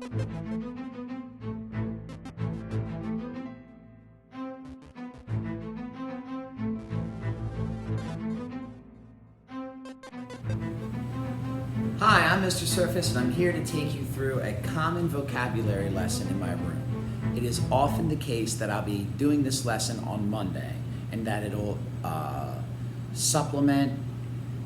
Hi, I'm Mr. Surface, and I'm here to take you through a common vocabulary lesson in my room. It is often the case that I'll be doing this lesson on Monday, and that it'll supplement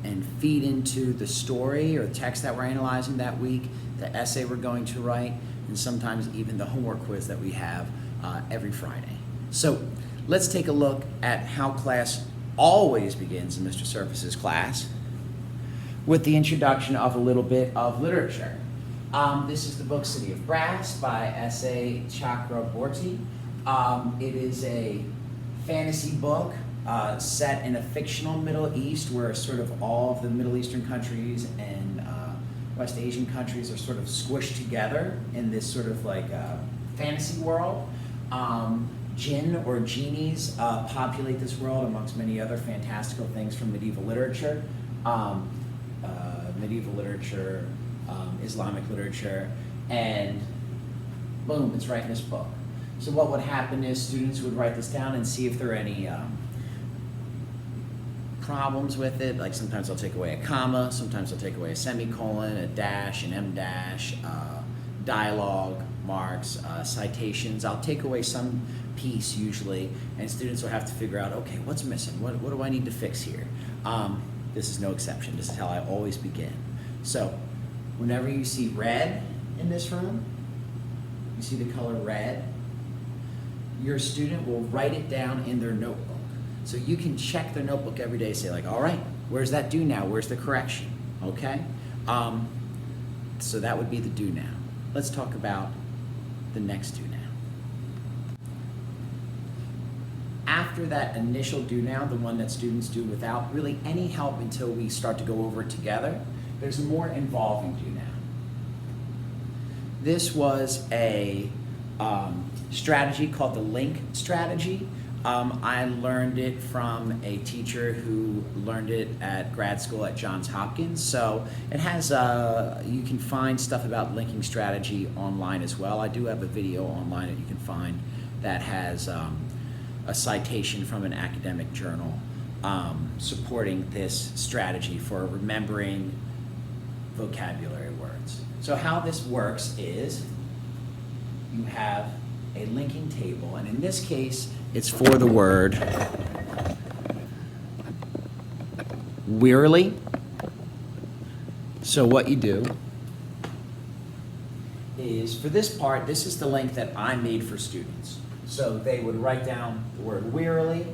and feed into the story or text that we're analyzing that week, the essay we're going to write, and sometimes even the homework quiz that we have every Friday. So let's take a look at how class always begins in Mr. Surface's class, with the introduction of a little bit of literature. This is the book City of Brass by S.A. Chakraborty. It is a fantasy book set in a fictional Middle East where sort of all of the Middle Eastern countries and West Asian countries are sort of squished together in this sort of like fantasy world. Jinn or genies populate this world amongst many other fantastical things from medieval literature. Islamic literature, and boom, it's right in this book. So what would happen is students would write this down and see if there are any problems with it. Like sometimes I'll take away a comma, sometimes I'll take away a semicolon, a dash, an em dash, dialogue, marks, citations. I'll take away some piece usually, and students will have to figure out, okay, what's missing? What do I need to fix here? This is no exception. This is how I always begin. So whenever you see red in this room, you see the color red, your student will write it down in their notebook. So you can check their notebook every day, say like, all right, where's that do now? Where's the correction? Okay? So that would be the do now. Let's talk about the next do now. After that initial do now, the one that students do without really any help until we start to go over it together, there's a more involving do now. This was a strategy called the link strategy. I learned it from a teacher who learned it at grad school at Johns Hopkins. So it has, you can find stuff about linking strategy online as well. I do have a video online that you can find that has a citation from an academic journal supporting this strategy for remembering vocabulary words. So how this works is you have a linking table, and in this case, it's for the word wearily. So what you do is, for this part, this is the link that I made for students. So they would write down the word wearily,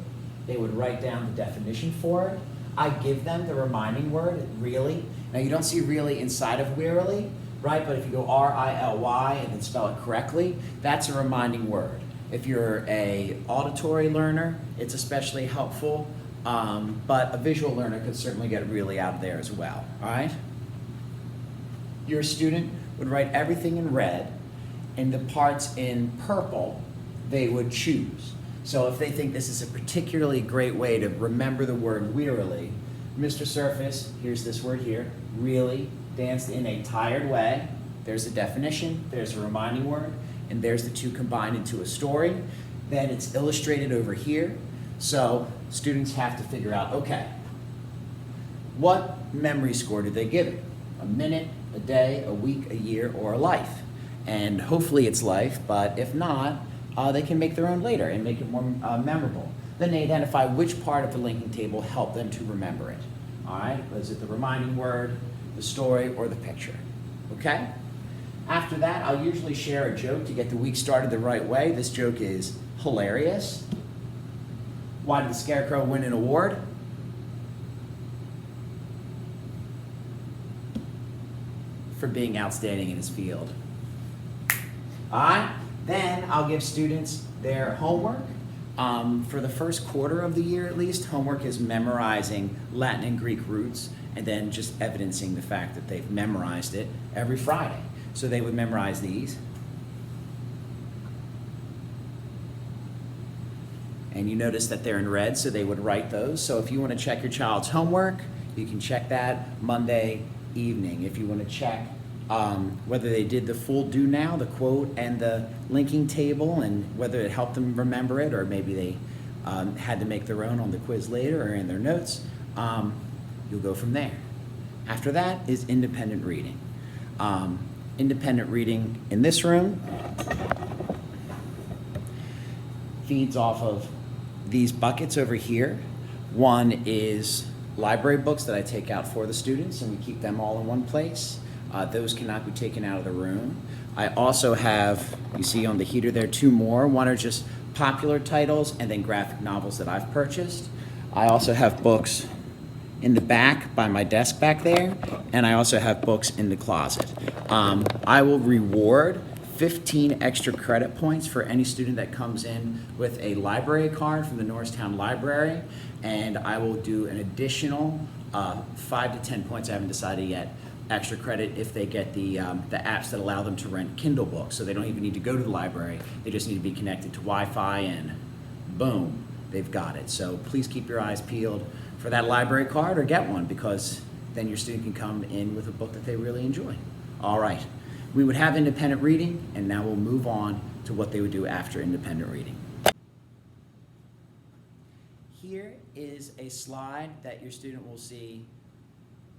they would write down the definition for it. I give them the reminding word, really. Now you don't see really inside of wearily, right? But if you go R-I-L-Y and then spell it correctly, that's a reminding word. If you're an auditory learner, it's especially helpful, but a visual learner could certainly get really out of there as well, all right? Your student would write everything in red, and the parts in purple they would choose. So if they think this is a particularly great way to remember the word wearily, Mr. Surface, here's this word here, really danced in a tired way. There's a definition, there's a reminding word, and there's the two combined into a story. Then it's illustrated over here. So students have to figure out, okay, what memory score did they give it? A minute, a day, a week, a year, or a life? And hopefully it's life, but if not, they can make their own later and make it more memorable. Then they identify which part of the linking table helped them to remember it. All right, is it the reminding word, the story, or the picture? Okay? After that, I'll usually share a joke to get the week started the right way. This joke is hilarious. Why did the Scarecrow win an award? For being outstanding in his field. All right? Then I'll give students their homework. For the first quarter of the year at least, homework is memorizing Latin and Greek roots and then just evidencing the fact that they've memorized it every Friday. So they would memorize these. And you notice that they're in red, so they would write those. So if you want to check your child's homework, you can check that Monday evening. If you want to check whether they did the full do now, the quote and the linking table, and whether it helped them remember it, or maybe they had to make their own on the quiz later or in their notes. You'll go from there. After that is independent reading. Independent reading in this room feeds off of these buckets over here. One is library books that I take out for the students, and we keep them all in one place. Those cannot be taken out of the room. I also have, you see on the heater there, 2 more. One are just popular titles, and then graphic novels that I've purchased. I also have books in the back by my desk back there, and I also have books in the closet. I will reward 15 extra credit points for any student that comes in with a library card from the Norristown Library, and I will do an additional 5 to 10 points, I haven't decided yet, extra credit if they get the apps that allow them to rent Kindle books, so they don't even need to go to the library, they just need to be connected to Wi-Fi, and boom, they've got it. So please keep your eyes peeled for that library card, or get one, because then your student can come in with a book that they really enjoy. All right. We would have independent reading, and now we'll move on to what they would do after independent reading. Here is a slide that your student will see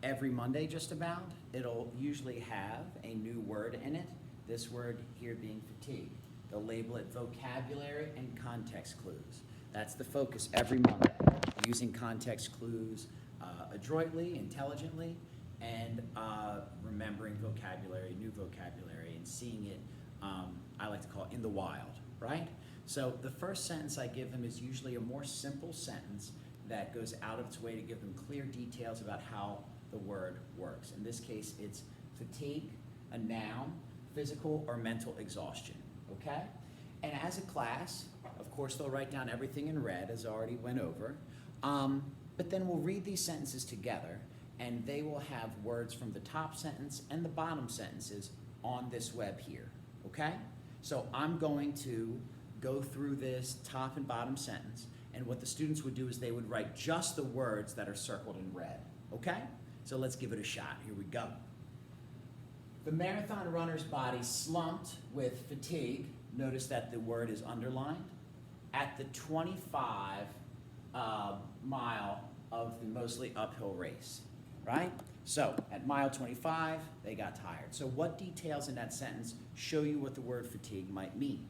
every Monday just about. It'll usually have a new word in it, this word here being fatigue. They'll label it vocabulary and context clues. That's the focus every Monday, using context clues adroitly, intelligently, and remembering vocabulary, new vocabulary, and seeing it, I like to call it in the wild, right? So the first sentence I give them is usually a more simple sentence that goes out of its way to give them clear details about how the word works. In this case, it's fatigue, a noun, physical or mental exhaustion, okay? And as a class, of course, they'll write down everything in red, as I already went over, but then we'll read these sentences together, and they will have words from the top sentence and the bottom sentences on this web here, okay? So I'm going to go through this top and bottom sentence, and what the students would do is they would write just the words that are circled in red, okay? So let's give it a shot. Here we go. The marathon runner's body slumped with fatigue. Notice that the word is underlined. At the 25 mile of the mostly uphill race. Right? So at mile 25, they got tired. So what details in that sentence show you what the word fatigue might mean?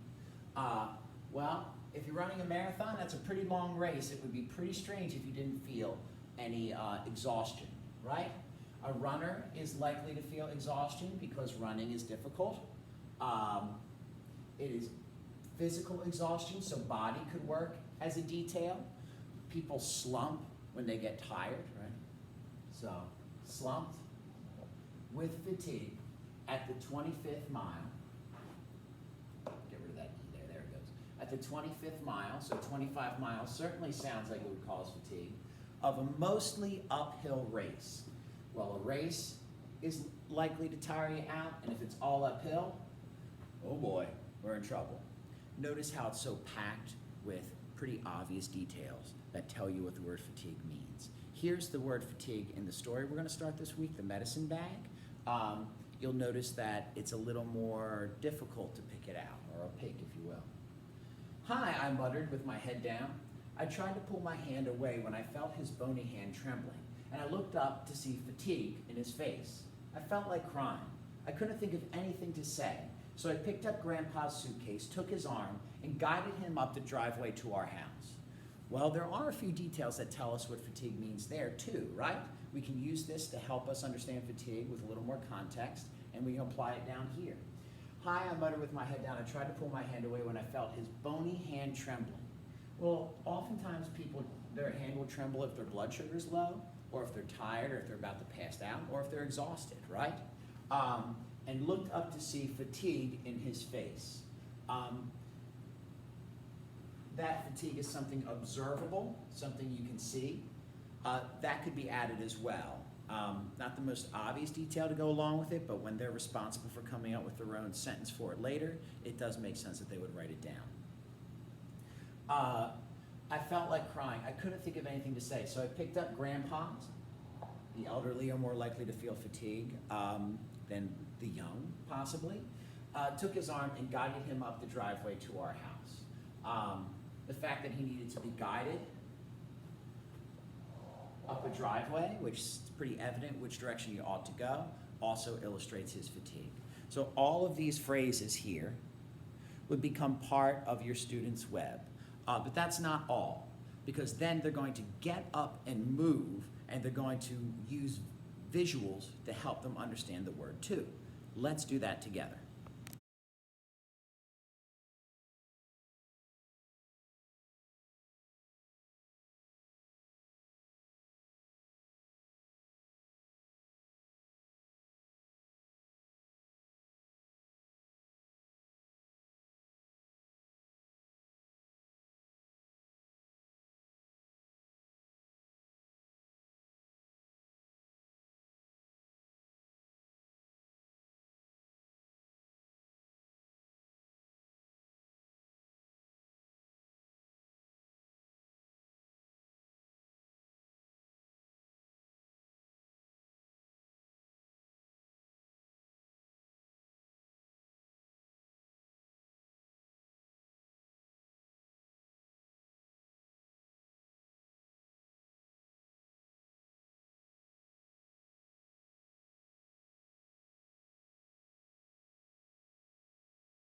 Well, if you're running a marathon, that's a pretty long race. It would be pretty strange if you didn't feel any exhaustion, right? A runner is likely to feel exhaustion because running is difficult. It is physical exhaustion, so body could work as a detail. People slump when they get tired, right? So, slumped with fatigue at the 25th mile. Get rid of that E there, there it goes. At the 25th mile, so 25 miles certainly sounds like it would cause fatigue, of a mostly uphill race. Well, a race is likely to tire you out, and if it's all uphill, oh boy, we're in trouble. Notice how it's so packed with pretty obvious details that tell you what the word fatigue means. Here's the word fatigue in the story we're going to start this week, the medicine bag. You'll notice that it's a little more difficult to pick it out, or opaque, if you will. "Hi," I muttered with my head down. I tried to pull my hand away when I felt his bony hand trembling, and I looked up to see fatigue in his face. I felt like crying. I couldn't think of anything to say, so I picked up Grandpa's suitcase, took his arm, and guided him up the driveway to our house. Well, there are a few details that tell us what fatigue means there too, right? We can use this to help us understand fatigue with a little more context, and we can apply it down here. "Hi," I muttered with my head down. I tried to pull my hand away when I felt his bony hand trembling. Well, oftentimes people, their hand will tremble if their blood sugar is low, or if they're tired, or if they're about to pass out, or if they're exhausted, right? And looked up to see fatigue in his face. That fatigue is something observable, something you can see. That could be added as well. Not the most obvious detail to go along with it, but when they're responsible for coming up with their own sentence for it later, it does make sense that they would write it down. I felt like crying. I couldn't think of anything to say, so I picked up Grandpa's. The elderly are more likely to feel fatigue than the possibly, took his arm and guided him up the driveway to our house. The fact that he needed to be guided up a driveway, which is pretty evident which direction you ought to go, also illustrates his fatigue. So all of these phrases here would become part of your student's web. But that's not all, because then they're going to get up and move, and they're going to use visuals to help them understand the word too. Let's do that together.